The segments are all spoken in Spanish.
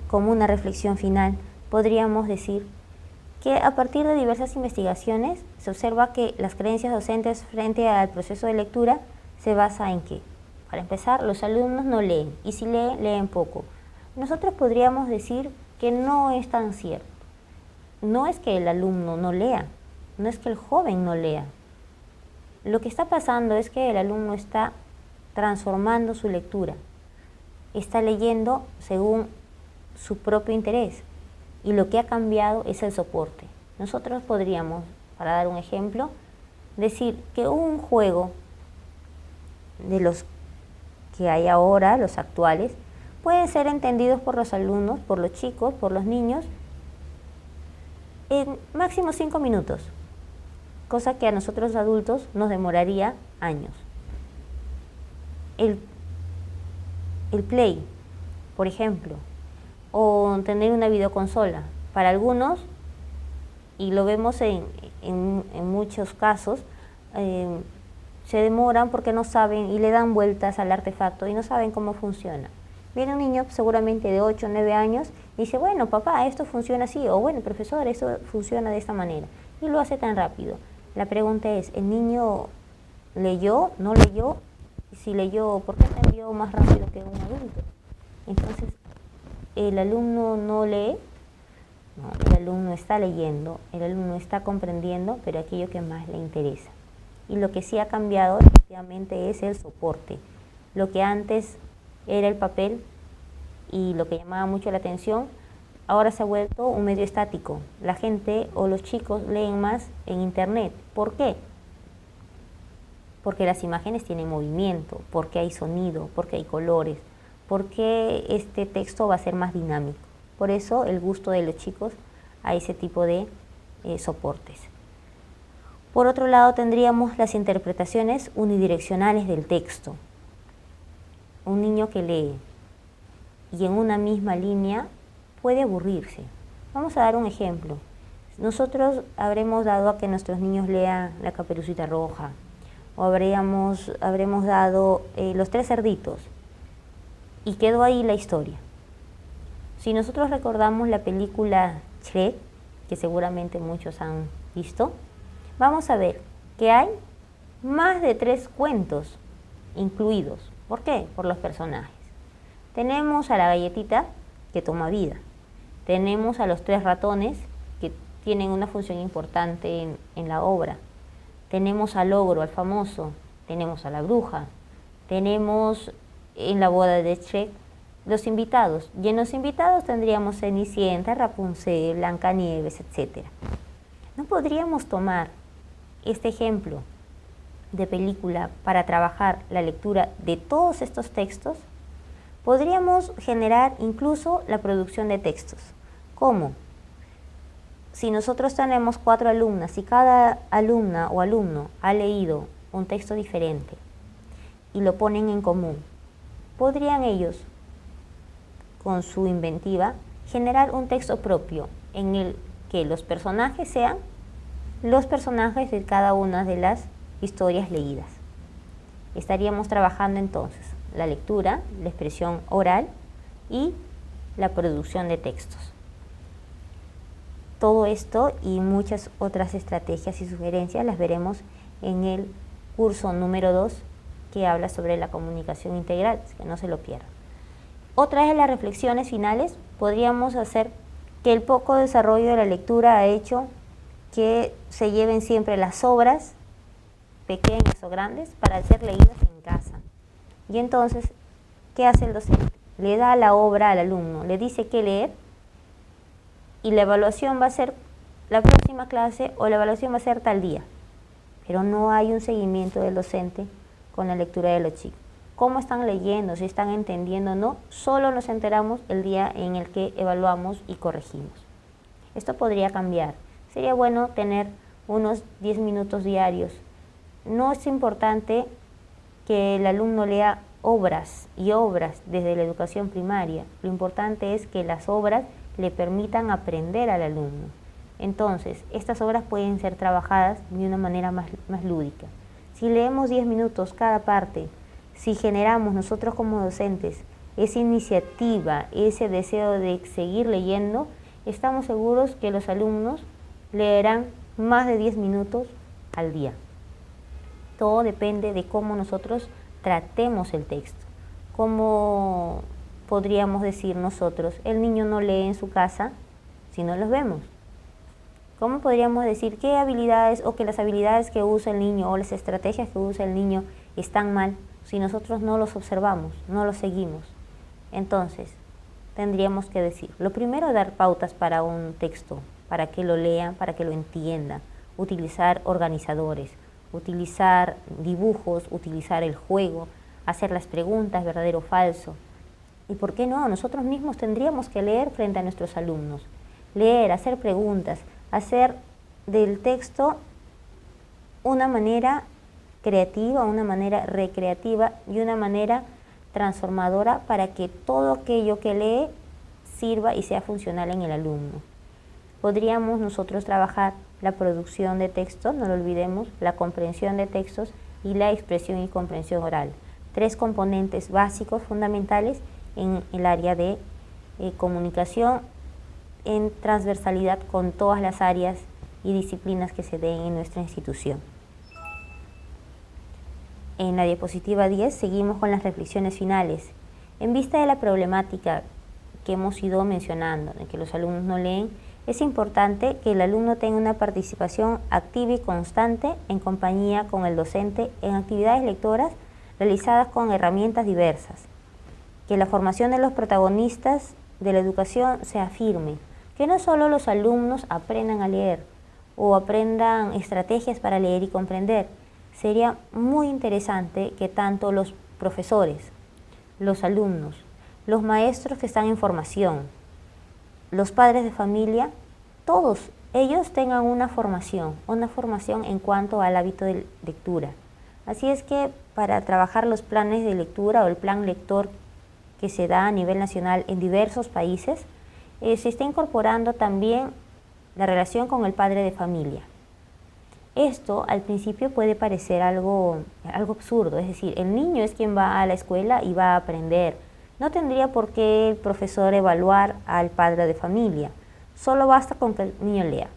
como una reflexión final, podríamos decir que a partir de diversas investigaciones se observa que las creencias docentes frente al proceso de lectura se basa en que, para empezar, los alumnos no leen, y si leen, leen poco. Nosotros podríamos decir que no es tan cierto. No es que el alumno no lea, no es que el joven no lea. Lo que está pasando es que el alumno está transformando su lectura, está leyendo según su propio interés, y lo que ha cambiado es el soporte. Nosotros podríamos, para dar un ejemplo, decir que un juego de los que hay ahora, los actuales, pueden ser entendidos por los alumnos, por los chicos, por los niños, en máximo 5 minutos, cosa que a nosotros adultos nos demoraría años. El Play, por ejemplo, o tener una videoconsola, para algunos, y lo vemos en muchos casos, se demoran porque no saben y le dan vueltas al artefacto y no saben cómo funciona. Viene un niño seguramente de 8 o 9 años y dice, bueno, papá, esto funciona así, o bueno, profesor, esto funciona de esta manera, y lo hace tan rápido. La pregunta es, ¿el niño leyó, no leyó? Si leyó, ¿por qué entendió más rápido que un adulto? Entonces, ¿el alumno no lee? No, el alumno está leyendo, el alumno está comprendiendo, pero aquello que más le interesa. Y lo que sí ha cambiado efectivamente es el soporte. Lo que antes era el papel y lo que llamaba mucho la atención, ahora se ha vuelto un medio estático. La gente o los chicos leen más en internet. ¿Por qué? Porque las imágenes tienen movimiento, porque hay sonido, porque hay colores, porque este texto va a ser más dinámico. Por eso el gusto de los chicos a ese tipo de soportes. Por otro lado tendríamos las interpretaciones unidireccionales del texto. Un niño que lee y en una misma línea puede aburrirse. Vamos a dar un ejemplo. Nosotros habremos dado a que nuestros niños lean La Caperucita Roja, o habremos dado Los Tres Cerditos, y quedó ahí la historia. Si nosotros recordamos la película Shrek, que seguramente muchos han visto, vamos a ver que hay más de 3 cuentos incluidos. ¿Por qué? Por los personajes. Tenemos a la galletita que toma vida. Tenemos a los 3 ratones que tienen una función importante en la obra. Tenemos al ogro, al famoso. Tenemos a la bruja. Tenemos en la boda de Shrek los invitados. Y en los invitados tendríamos Cenicienta, Rapunzel, Blancanieves, etc. ¿No podríamos tomar este ejemplo de película para trabajar la lectura de todos estos textos? Podríamos generar incluso la producción de textos. ¿Cómo? Si nosotros tenemos 4 alumnas y cada alumna o alumno ha leído un texto diferente y lo ponen en común, podrían ellos, con su inventiva, generar un texto propio en el que los personajes sean los personajes de cada una de las historias leídas. Estaríamos trabajando entonces la lectura, la expresión oral y la producción de textos. Todo esto y muchas otras estrategias y sugerencias las veremos en el curso número 2 que habla sobre la comunicación integral, que no se lo pierdan. Otra de las reflexiones finales podríamos hacer que el poco desarrollo de la lectura ha hecho que se lleven siempre las obras, pequeñas o grandes, para ser leídas en casa. Y entonces, ¿qué hace el docente? Le da la obra al alumno, le dice qué leer, y la evaluación va a ser la próxima clase o la evaluación va a ser tal día. Pero no hay un seguimiento del docente con la lectura de los chicos. ¿Cómo están leyendo? ¿Si están entendiendo o no? Solo nos enteramos el día en el que evaluamos y corregimos. Esto podría cambiar. Sería bueno tener unos 10 minutos diarios. No es importante que el alumno lea obras y obras desde la educación primaria. Lo importante es que las obras le permitan aprender al alumno. Entonces, estas obras pueden ser trabajadas de una manera más lúdica. Si leemos 10 minutos cada parte, si generamos nosotros como docentes esa iniciativa, ese deseo de seguir leyendo, estamos seguros que los alumnos leerán más de 10 minutos al día. Todo depende de cómo nosotros tratemos el texto. Como podríamos decir nosotros, el niño no lee en su casa si no los vemos. ¿Cómo podríamos decir qué habilidades o que las habilidades que usa el niño o las estrategias que usa el niño están mal si nosotros no los observamos, no los seguimos? Entonces, tendríamos que decir, lo primero, dar pautas para un texto, para que lo lean, para que lo entiendan, utilizar organizadores, utilizar dibujos, utilizar el juego, hacer las preguntas, verdadero o falso. ¿Y por qué no? Nosotros mismos tendríamos que leer frente a nuestros alumnos, leer, hacer preguntas, hacer del texto una manera creativa, una manera recreativa y una manera transformadora para que todo aquello que lee sirva y sea funcional en el alumno. Podríamos nosotros trabajar la producción de textos, no lo olvidemos, la comprensión de textos y la expresión y comprensión oral. 3 componentes básicos fundamentales en el área de comunicación en transversalidad con todas las áreas y disciplinas que se den en nuestra institución. En la diapositiva 10 seguimos con las reflexiones finales. En vista de la problemática que hemos ido mencionando, de que los alumnos no leen, es importante que el alumno tenga una participación activa y constante en compañía con el docente en actividades lectoras realizadas con herramientas diversas. Que la formación de los protagonistas de la educación sea firme, que no solo los alumnos aprendan a leer o aprendan estrategias para leer y comprender. Sería muy interesante que tanto los profesores, los alumnos, los maestros que están en formación, los padres de familia, todos ellos tengan una formación en cuanto al hábito de lectura. Así es que para trabajar los planes de lectura o el plan lector que se da a nivel nacional en diversos países, se está incorporando también la relación con el padre de familia. Esto al principio puede parecer algo absurdo, es decir, el niño es quien va a la escuela y va a aprender. No tendría por qué el profesor evaluar al padre de familia, solo basta con que el niño lea.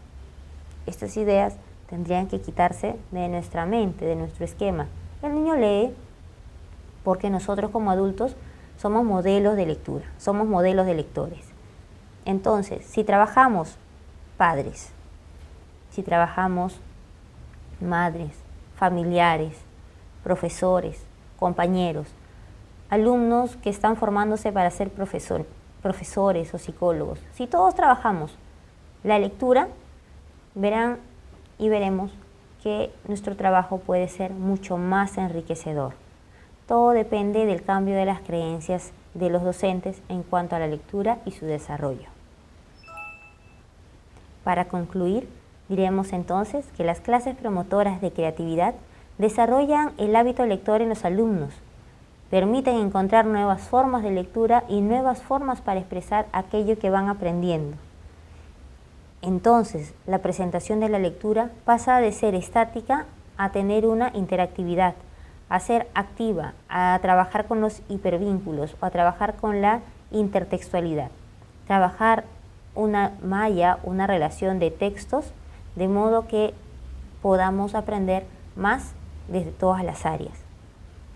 Estas ideas tendrían que quitarse de nuestra mente, de nuestro esquema. El niño lee porque nosotros como adultos somos modelos de lectura, somos modelos de lectores. Entonces, si trabajamos padres, si trabajamos madres, familiares, profesores, compañeros, alumnos que están formándose para ser profesores o psicólogos, si todos trabajamos la lectura, verán y veremos que nuestro trabajo puede ser mucho más enriquecedor. Todo depende del cambio de las creencias de los docentes en cuanto a la lectura y su desarrollo. Para concluir, diremos entonces que las clases promotoras de creatividad desarrollan el hábito lector en los alumnos, permiten encontrar nuevas formas de lectura y nuevas formas para expresar aquello que van aprendiendo. Entonces, la presentación de la lectura pasa de ser estática a tener una interactividad, a ser activa, a trabajar con los hipervínculos o a trabajar con la intertextualidad, trabajar una malla, una relación de textos, de modo que podamos aprender más desde todas las áreas.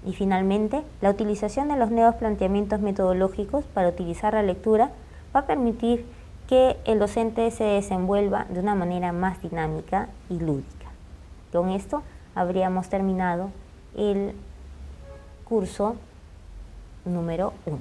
Y finalmente, la utilización de los nuevos planteamientos metodológicos para utilizar la lectura va a permitir que el docente se desenvuelva de una manera más dinámica y lúdica. Con esto habríamos terminado el curso número 1.